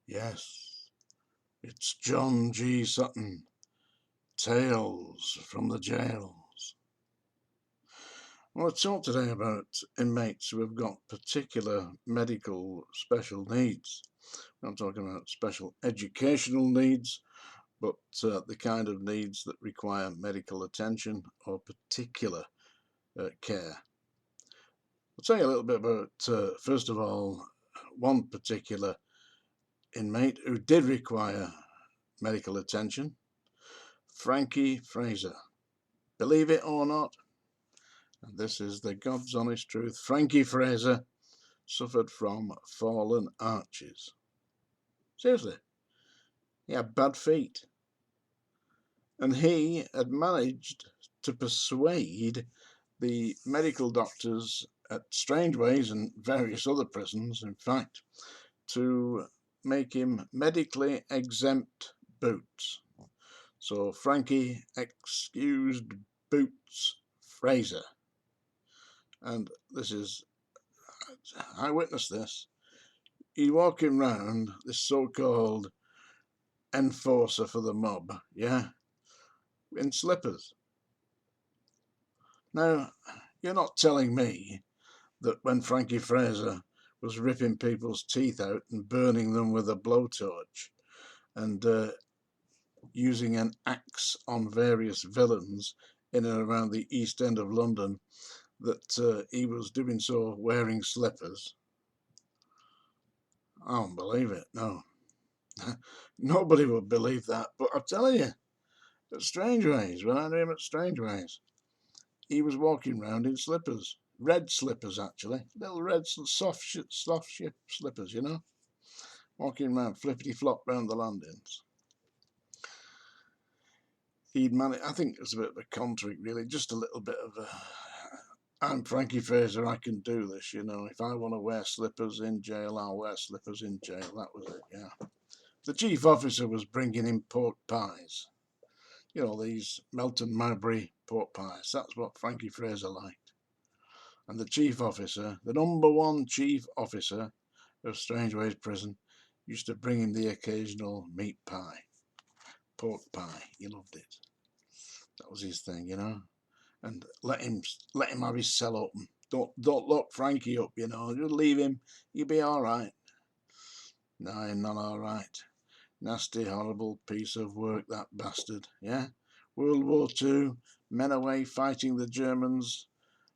Yes, it's John G. Sutton, Tales from the Jails. I want to talk today about inmates who have got particular medical special needs. I'm talking about special educational needs, but the kind of needs that require medical attention or particular care. I'll tell you a little bit about, first of all, one particular inmate who did require medical attention, Frankie Fraser. Believe it or not, and this is the God's honest truth, Frankie Fraser suffered from fallen arches. Seriously, he had bad feet. And he had managed to persuade the medical doctors at Strangeways and various other prisons, in fact, to make him medically exempt boots. So Frankie excused Boots Fraser. And this is, I witnessed this. He walking round, this so-called enforcer for the mob, yeah, in slippers. Now, you're not telling me that when Frankie Fraser was ripping people's teeth out and burning them with a blowtorch and using an axe on various villains in and around the East End of London, that he was doing so wearing slippers? I don't believe it, no. Nobody would believe that, but I'm telling you, at Strangeways, when I knew him at Strangeways, he was walking round in slippers. Red slippers, actually. Little red soft slippers, you know. Walking round flippity flop round the landings. He'd managed, I think it was a bit of a contract, really, just a little bit of a, I'm Frankie Fraser, I can do this, you know. If I want to wear slippers in jail, I'll wear slippers in jail. That was it, yeah. The chief officer was bringing in pork pies. You know, these Melton Mowbray pork pies. That's what Frankie Fraser liked. And the chief officer, the number one chief officer of Strangeways Prison, used to bring him the occasional meat pie, pork pie. He loved it. That was his thing, you know. And let him have his cell open. Don't lock Frankie up, you know. Just leave him. He'll be all right. No, he's not all right. Nasty, horrible piece of work, that bastard. Yeah. World War II, men away fighting the Germans,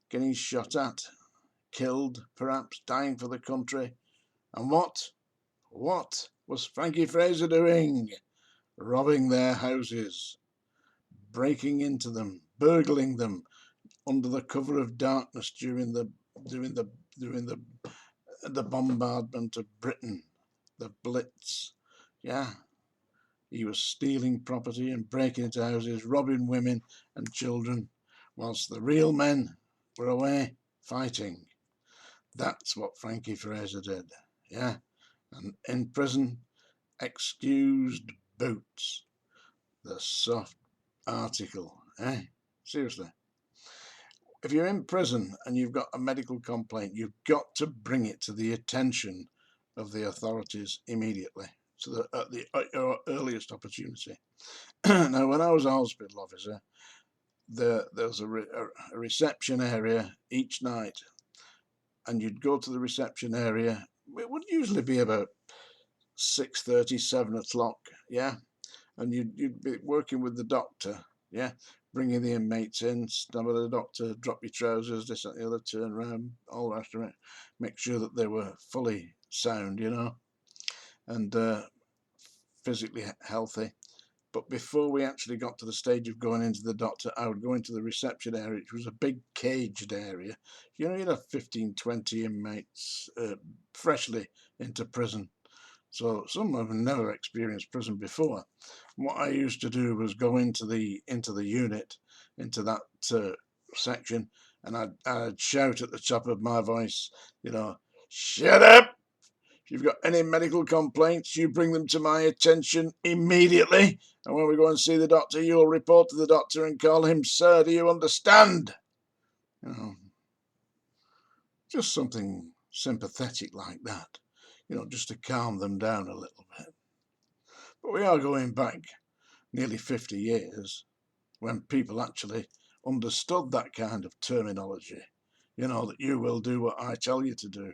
getting shot at, killed, perhaps dying for the country. And what was Frankie Fraser doing? Robbing their houses, breaking into them, burgling them under the cover of darkness during the bombardment of Britain, the Blitz. Yeah, he was stealing property and breaking into houses, robbing women and children, whilst the real men were away fighting. That's what Frankie Fraser did. Yeah, and in prison, excused Boots, the soft article, eh? Seriously. If you're in prison and you've got a medical complaint, you've got to bring it to the attention of the authorities immediately, so that at your earliest opportunity. Now, when I was a hospital officer, there was a reception area each night, and you'd go to the reception area. It would usually be about 6:30, 7 o'clock, yeah, and you'd be working with the doctor, yeah, bringing the inmates in, stand with the doctor, drop your trousers, this, that, the other, turn around, all the rest of it, make sure that they were fully sound, you know, and physically healthy. But before we actually got to the stage of going into the doctor, I would go into the reception area, which was a big caged area. You know, you'd have 15, 20 inmates freshly into prison. So some of them never experienced prison before. What I used to do was go into the unit, into that section, and I'd shout at the top of my voice, you know, shut up! If you've got any medical complaints, you bring them to my attention immediately. And when we go and see the doctor, you'll report to the doctor and call him sir. Do you understand? You know, just something sympathetic like that, you know, just to calm them down a little bit. But we are going back nearly 50 years when people actually understood that kind of terminology. You know, that you will do what I tell you to do.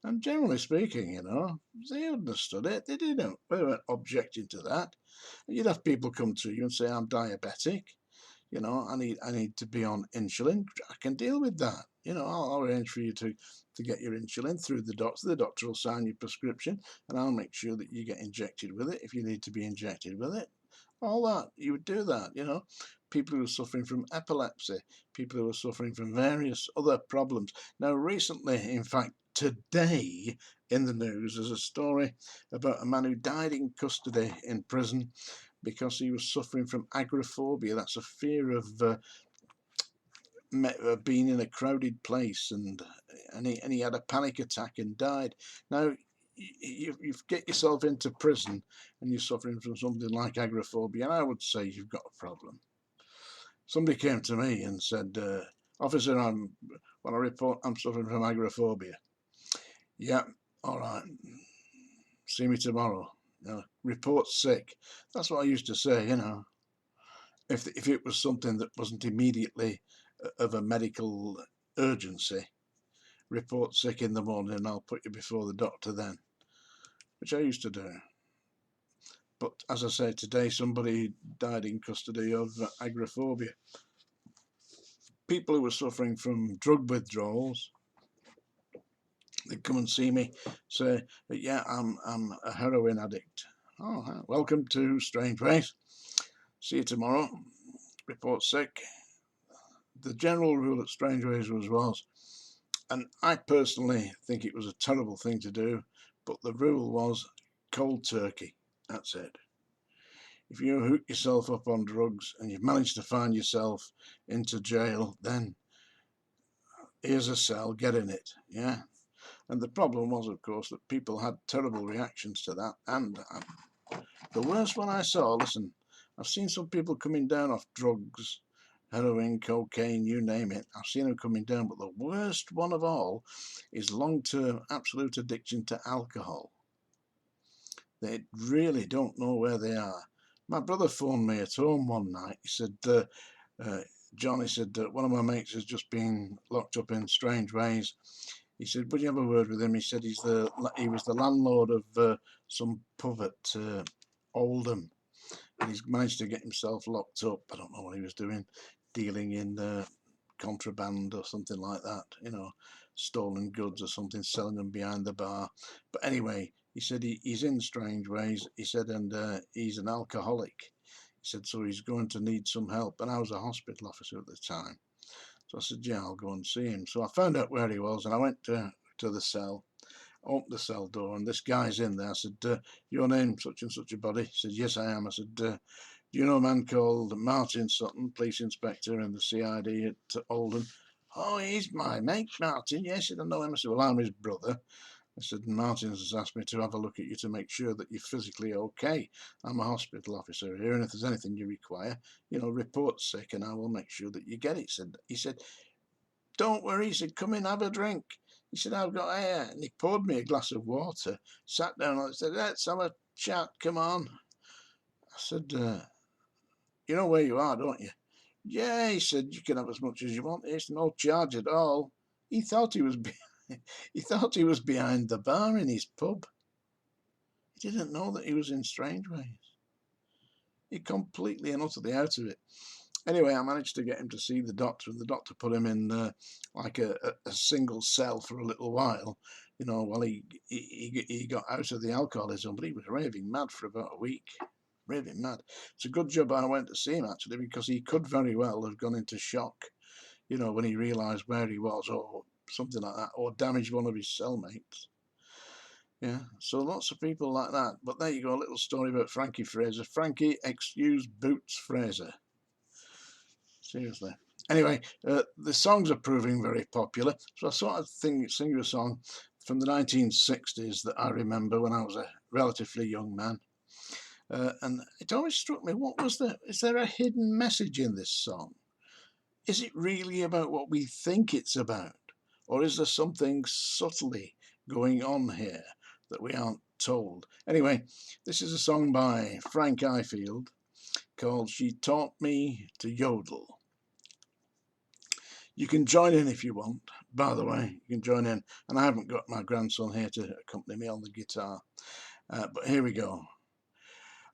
And generally speaking, you know, they understood it. They didn't. They weren't objecting to that. You'd have people come to you and say, I'm diabetic. You know, I need to be on insulin. I can deal with that. You know, I'll arrange for you to get your insulin through the doctor. The doctor will sign your prescription, and I'll make sure that you get injected with it if you need to be injected with it. All that, you would do that, you know. People who are suffering from epilepsy, people who are suffering from various other problems. Now, recently, in fact, today in the news, there's a story about a man who died in custody in prison because he was suffering from agoraphobia. That's a fear of being in a crowded place, and he had a panic attack and died. Now, you get yourself into prison and you're suffering from something like agoraphobia, and I would say you've got a problem. Somebody came to me and said, officer, when I report I'm suffering from agoraphobia. Yeah, all right, see me tomorrow. Report sick. That's what I used to say, you know. If it was something that wasn't immediately of a medical urgency, report sick in the morning and I'll put you before the doctor then, which I used to do. But as I say, today somebody died in custody of agoraphobia. People who were suffering from drug withdrawals, they come and see me, say, yeah, I'm a heroin addict. Oh, welcome to Strangeways. See you tomorrow. Report sick. The general rule at Strangeways was, and I personally think it was a terrible thing to do, but the rule was cold turkey. That's it. If you hook yourself up on drugs and you've managed to find yourself into jail, then here's a cell, get in it. Yeah. And the problem was, of course, that people had terrible reactions to that. And the worst one I saw, listen, I've seen some people coming down off drugs, heroin, cocaine, you name it. I've seen them coming down, but the worst one of all is long-term absolute addiction to alcohol. They really don't know where they are. My brother phoned me at home one night. He said, John, he said, one of my mates has just been locked up in Strangeways. He said, would you have a word with him? He said he was the landlord of some pub at Oldham, and he's managed to get himself locked up. I don't know what he was doing, dealing in contraband or something like that, you know, stolen goods or something, selling them behind the bar. But anyway, he said he's in Strangeways, he said, and he's an alcoholic. He said, so he's going to need some help. And I was a hospital officer at the time. So I said, yeah, I'll go and see him. So I found out where he was, and I went to the cell, opened the cell door, and this guy's in there. I said, your name, such and such a body? He said, yes, I am. I said, do you know a man called Martin Sutton, police inspector in the CID at Oldham? Oh, he's my mate, Martin. Yes, I don't know him. I said, well, I'm his brother. I said, Martin has asked me to have a look at you to make sure that you're physically okay. I'm a hospital officer here, and if there's anything you require, you know, report sick, and I will make sure that you get it. He said, don't worry. He said, come in, have a drink. He said, I've got air. And he poured me a glass of water, sat down and said, let's have a chat, come on. I said, you know where you are, don't you? Yeah, he said, you can have as much as you want. It's no charge at all. He thought he was he thought he was behind the bar in his pub. He didn't know that he was in Strangeways. He completely and utterly out of it. Anyway, I managed to get him to see the doctor, and the doctor put him in like a single cell for a little while, you know, while he got out of the alcoholism. But he was raving mad for about a week. Raving mad. It's a good job I went to see him, actually, because he could very well have gone into shock, you know, when he realised where he was, or something like that, or damaged one of his cellmates. Yeah, so lots of people like that. But there you go, a little story about Frankie Fraser. Frankie, excuse Boots Fraser. Seriously. Anyway, the songs are proving very popular. So I sort of sing you a song from the 1960s that I remember when I was a relatively young man. And it always struck me, is there a hidden message in this song? Is it really about what we think it's about? Or is there something subtly going on here that we aren't told. Anyway, this is a song by Frank Ifield called She Taught Me to Yodel. You can join in if you want, by the way, you can join in. And I haven't got my grandson here to accompany me on the guitar, but here we go.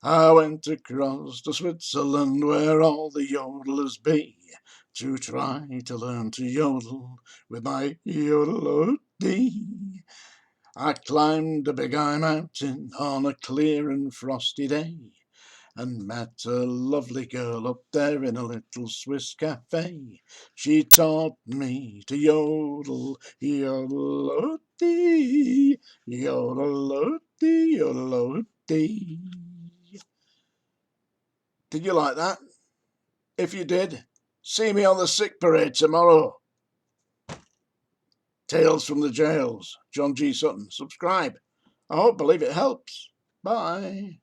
I went across to Switzerland where all the yodelers be, to try to learn to yodel with my yodel-o-dee. I climbed a big high mountain on a clear and frosty day, and met a lovely girl up there in a little Swiss cafe. She taught me to yodel, yodel-o-dee, yodel-o-dee, yodel-o-dee. Did you like that? If you did, see me on the sick parade tomorrow. Tales from the Jails, John G. Sutton. Subscribe. I hope, believe it helps. Bye.